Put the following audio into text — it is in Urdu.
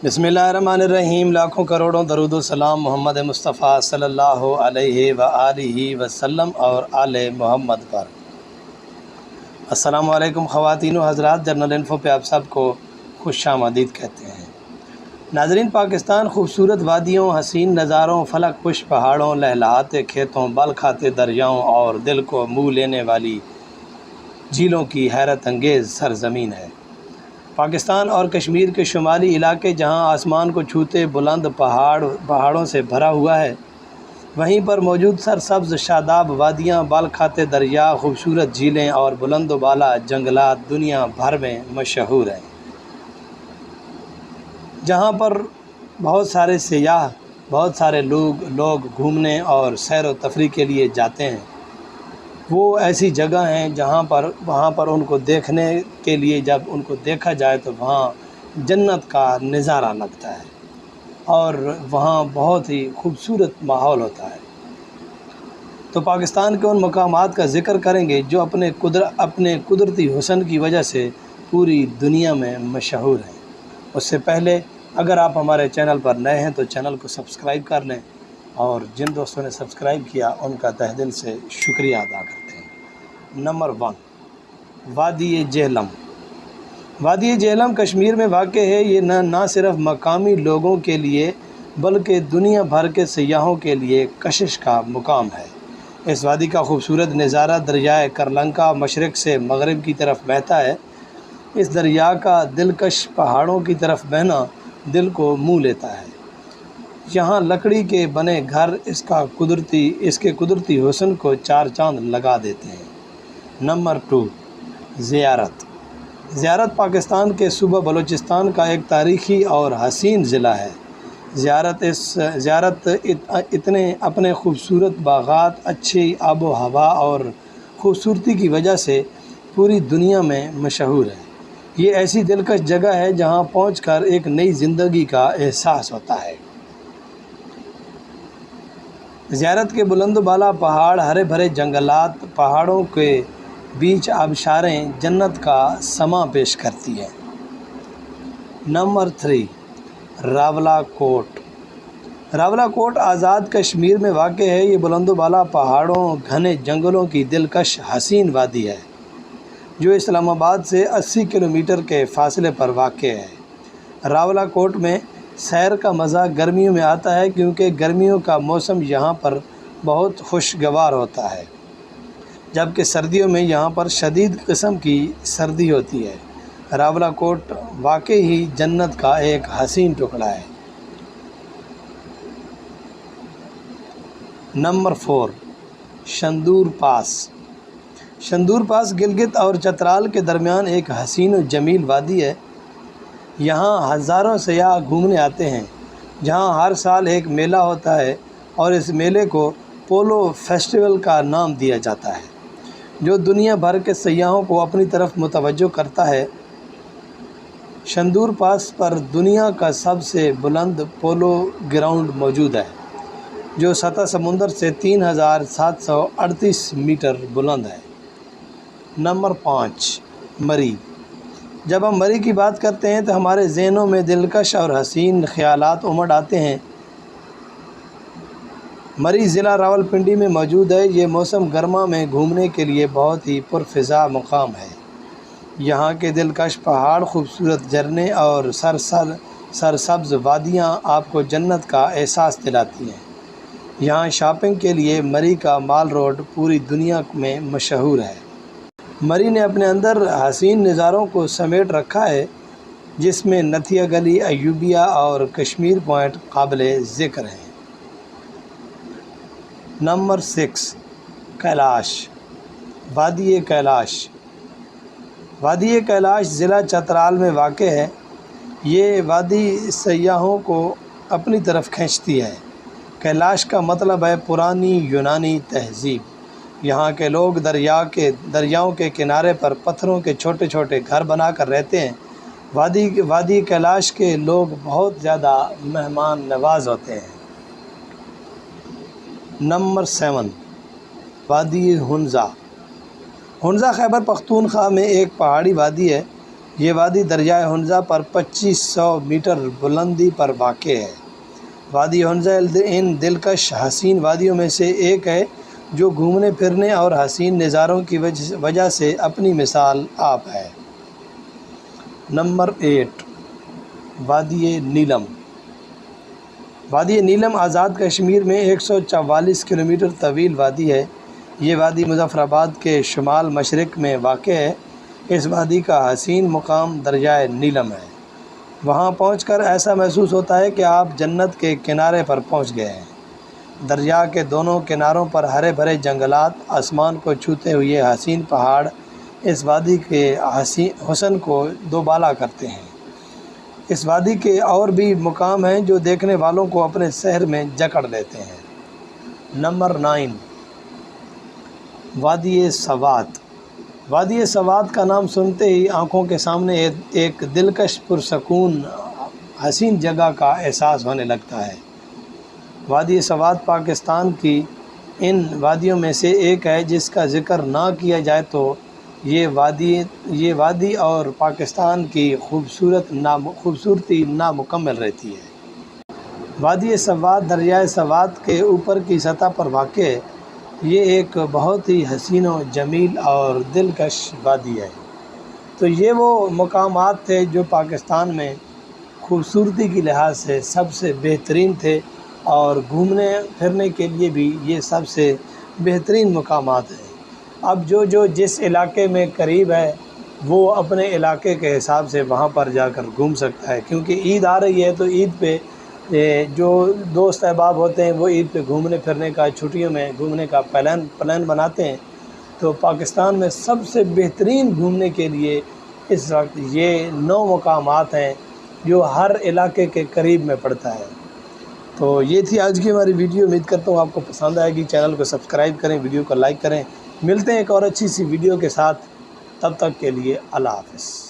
بسم اللہ الرحمن الرحیم۔ لاکھوں کروڑوں درود و سلام محمد مصطفیٰ صلی اللہ علیہ وآلہ وسلم اور آل محمد پر۔ السلام علیکم خواتین و حضرات، جرنل انفو پہ آپ سب کو خوش آمدید کہتے ہیں۔ ناظرین، پاکستان خوبصورت وادیوں، حسین نظاروں، فلک پش پہاڑوں، لہلہاتے کھیتوں، بل کھاتے دریاؤں اور دل کو منہ لینے والی جھیلوں کی حیرت انگیز سرزمین ہے۔ پاکستان اور کشمیر کے شمالی علاقے جہاں آسمان کو چھوتے بلند پہاڑوں سے بھرا ہوا ہے، وہیں پر موجود سرسبز شاداب وادیاں، بال کھاتے دریا، خوبصورت جھیلیں اور بلند و بالا جنگلات دنیا بھر میں مشہور ہیں۔ جہاں پر بہت سارے سیاح، بہت سارے لوگ گھومنے اور سیر و تفریح کے لیے جاتے ہیں۔ وہ ایسی جگہ ہیں وہاں پر ان کو دیکھنے کے لیے جب ان کو دیکھا جائے تو وہاں جنت کا نظارہ لگتا ہے اور وہاں بہت ہی خوبصورت ماحول ہوتا ہے۔ تو پاکستان کے ان مقامات کا ذکر کریں گے جو اپنے قدرتی حسن کی وجہ سے پوری دنیا میں مشہور ہیں۔ اس سے پہلے اگر آپ ہمارے چینل پر نئے ہیں تو چینل کو سبسکرائب کر لیں، اور جن دوستوں نے سبسکرائب کیا ان کا تہ دل سے شکریہ ادا کرتے ہیں۔ نمبر 1، وادی جہلم۔ وادی جہلم کشمیر میں واقع ہے۔ یہ نہ صرف مقامی لوگوں کے لیے بلکہ دنیا بھر کے سیاحوں کے لیے کشش کا مقام ہے۔ اس وادی کا خوبصورت نظارہ دریائے کرلنکا مشرق سے مغرب کی طرف بہتا ہے۔ اس دریا کا دلکش پہاڑوں کی طرف بہنا دل کو منہ لیتا ہے۔ یہاں لکڑی کے بنے گھر اس کے قدرتی حسن کو چار چاند لگا دیتے ہیں۔ نمبر 2، زیارت۔ زیارت پاکستان کے صوبہ بلوچستان کا ایک تاریخی اور حسین ضلع ہے۔ زیارت اپنے خوبصورت باغات، اچھی آب و ہوا اور خوبصورتی کی وجہ سے پوری دنیا میں مشہور ہے۔ یہ ایسی دلکش جگہ ہے جہاں پہنچ کر ایک نئی زندگی کا احساس ہوتا ہے۔ زیارت کے بلند و بالا پہاڑ، ہرے بھرے جنگلات، پہاڑوں کے بیچ آبشاریں جنت کا سماں پیش کرتی ہیں۔ نمبر 3، راولاکوٹ۔ راولاکوٹ آزاد کشمیر میں واقع ہے۔ یہ بلند و بالا پہاڑوں، گھنے جنگلوں کی دلکش حسین وادی ہے جو اسلام آباد سے 80 کلومیٹر کے فاصلے پر واقع ہے۔ راولاکوٹ میں سیر کا مزہ گرمیوں میں آتا ہے کیونکہ گرمیوں کا موسم یہاں پر بہت خوشگوار ہوتا ہے، جبکہ سردیوں میں یہاں پر شدید قسم کی سردی ہوتی ہے۔ راولاکوٹ واقعی ہی جنت کا ایک حسین ٹکڑا ہے۔ نمبر 4، شندور پاس۔ شندور پاس گلگت اور چترال کے درمیان ایک حسین و جمیل وادی ہے۔ یہاں ہزاروں سیاح گھومنے آتے ہیں، جہاں ہر سال ایک میلہ ہوتا ہے اور اس میلے کو پولو فیسٹیول کا نام دیا جاتا ہے، جو دنیا بھر کے سیاحوں کو اپنی طرف متوجہ کرتا ہے۔ شندور پاس پر دنیا کا سب سے بلند پولو گراؤنڈ موجود ہے جو سطح سمندر سے 3738 میٹر بلند ہے۔ نمبر 5، مری۔ جب ہم مری کی بات کرتے ہیں تو ہمارے ذہنوں میں دلکش اور حسین خیالات امڑ آتے ہیں۔ مری ضلع راولپنڈی میں موجود ہے۔ یہ موسم گرما میں گھومنے کے لیے بہت ہی پرفضا مقام ہے۔ یہاں کے دلکش پہاڑ، خوبصورت جھرنے اور سرسبز وادیاں آپ کو جنت کا احساس دلاتی ہیں۔ یہاں شاپنگ کے لیے مری کا مال روڈ پوری دنیا میں مشہور ہے۔ مری نے اپنے اندر حسین نظاروں کو سمیٹ رکھا ہے، جس میں نتھیا گلی، ایوبیہ اور کشمیر پوائنٹ قابل ذکر ہیں۔ نمبر 6، کیلاش۔ وادی کیلاش۔ وادی کیلاش ضلع چترال میں واقع ہے۔ یہ وادی سیاحوں کو اپنی طرف کھینچتی ہے۔ کیلاش کا مطلب ہے پرانی یونانی تہذیب۔ یہاں کے لوگ دریاؤں کے کنارے پر پتھروں کے چھوٹے چھوٹے گھر بنا کر رہتے ہیں۔ وادی کیلاش کے لوگ بہت زیادہ مہمان نواز ہوتے ہیں۔ نمبر 7، وادی ہنزا۔ ہنزا خیبر پختونخوا میں ایک پہاڑی وادی ہے یہ وادی دریائے ہنزہ پر 2500 میٹر بلندی پر واقع ہے۔ وادی ہنزہ ان دلکش حسین وادیوں میں سے ایک ہے جو گھومنے پھرنے اور حسین نظاروں کی وجہ سے اپنی مثال آپ ہے۔ نمبر 8، وادی نیلم۔ وادی نیلم آزاد کشمیر میں 144 کلومیٹر طویل وادی ہے۔ یہ وادی مظفر آباد کے شمال مشرق میں واقع ہے۔ اس وادی کا حسین مقام دریائے نیلم ہے۔ وہاں پہنچ کر ایسا محسوس ہوتا ہے کہ آپ جنت کے کنارے پر پہنچ گئے ہیں۔ دریا کے دونوں کناروں پر ہرے بھرے جنگلات، آسمان کو چھوتے ہوئے حسین پہاڑ اس وادی کے حسن کو دوبالا کرتے ہیں۔ اس وادی کے اور بھی مقام ہیں جو دیکھنے والوں کو اپنے سحر میں جکڑ لیتے ہیں۔ نمبر 9، وادی سوات۔ وادی سوات کا نام سنتے ہی آنکھوں کے سامنے ایک دلکش پرسکون حسین جگہ کا احساس ہونے لگتا ہے۔ وادی سوات پاکستان کی ان وادیوں میں سے ایک ہے جس کا ذکر نہ کیا جائے تو یہ وادی اور پاکستان کی خوبصورتی نامکمل رہتی ہے۔ وادی سوات دریائے سوات کے اوپر کی سطح پر واقع ہے۔ یہ ایک بہت ہی حسین و جمیل اور دلکش وادی ہے۔ تو یہ وہ مقامات تھے جو پاکستان میں خوبصورتی کی لحاظ سے سب سے بہترین تھے، اور گھومنے پھرنے کے لیے بھی یہ سب سے بہترین مقامات ہیں۔ اب جو جس علاقے میں قریب ہے وہ اپنے علاقے کے حساب سے وہاں پر جا کر گھوم سکتا ہے، کیونکہ عید آ رہی ہے تو عید پہ جو دوست احباب ہوتے ہیں وہ عید پہ گھومنے پھرنے کا، چھٹیوں میں گھومنے کا پلان بناتے ہیں۔ تو پاکستان میں سب سے بہترین گھومنے کے لیے اس وقت یہ 9 مقامات ہیں جو ہر علاقے کے قریب میں پڑتا ہے۔ تو یہ تھی آج کی ہماری ویڈیو۔ امید کرتا ہوں آپ کو پسند آئے گی۔ چینل کو سبسکرائب کریں، ویڈیو کو لائک کریں۔ ملتے ہیں ایک اور اچھی سی ویڈیو کے ساتھ، تب تک کے لیے اللہ حافظ۔